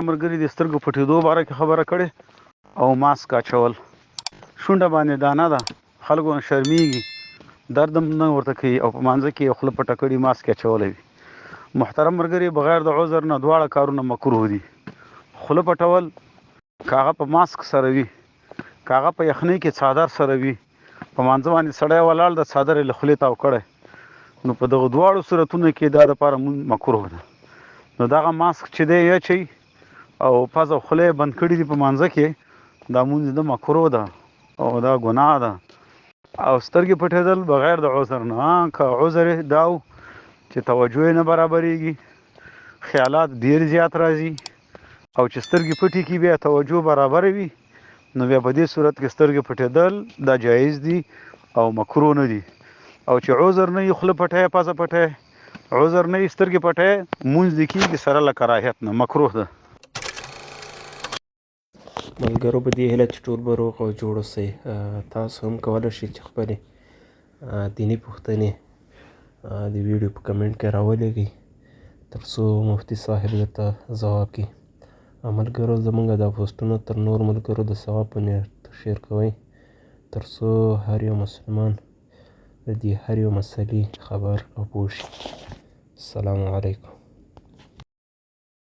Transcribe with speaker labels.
Speaker 1: ملګري د سترګو پټېدو باره کې خبره کړې او ماسک اچول. شونډه باندې دانه ده، خلکو نه شرمېږي، درد هم نه ورته کوي او په مانځه کې یې خوله پټه کړي ماسک یې اچولی وي. محترم ملګري، بغیر د عذر نه دواړه کارونه مکروه دي. خوله پټول که هغه په ماسک سره وي، که هغه په یخنۍ کې څادر سره وي، په مانځه باندې سړی ولاړ د څادر یې له خولې تاو کړی، نو په دغه دواړو صورتونو کې دا دپاره مونځ مکروه ده. نو دغه ماسک چې دی یې اچوي او پز او خوله یې بند کړي دي په مانځه کې، دا مونځ د مکروه ده او دا ګناه ده. او سترګې پټېدل بغیر د عذر نه، که عذر یې دا و چې توجه یې نه برابرېږي، خیالات ډېر زیات راځي او چې سترګې پټې کړي بیا توجه برابره وي، نو بیا په دې صورت کې سترګې پټېدل دا جایز دي او مکروه نه دي. او چې عذر نه وي خوله پټی پزه پټی، عذر نه وي سترګې پټی، مونځ دې کېږي سره له کراهیت نه، مکروه ده.
Speaker 2: ملګرو په دې هیله چې ټول به روغ او جوړ اوسئ. تاسو هم کولی شئ چې خپلې دیني پوښتنې د ویډیو په کمنټ کې راولېږئ تر څو مفتي صاحب درته ځواب کړي. ملګرو زموږ دا پوسټونه تر نور ملګرو د ثواب په نیت شیر کوئ تر څو هر یو مسلمان د دې هر یو مسلې خبر او پوه شي. السلام علیکم.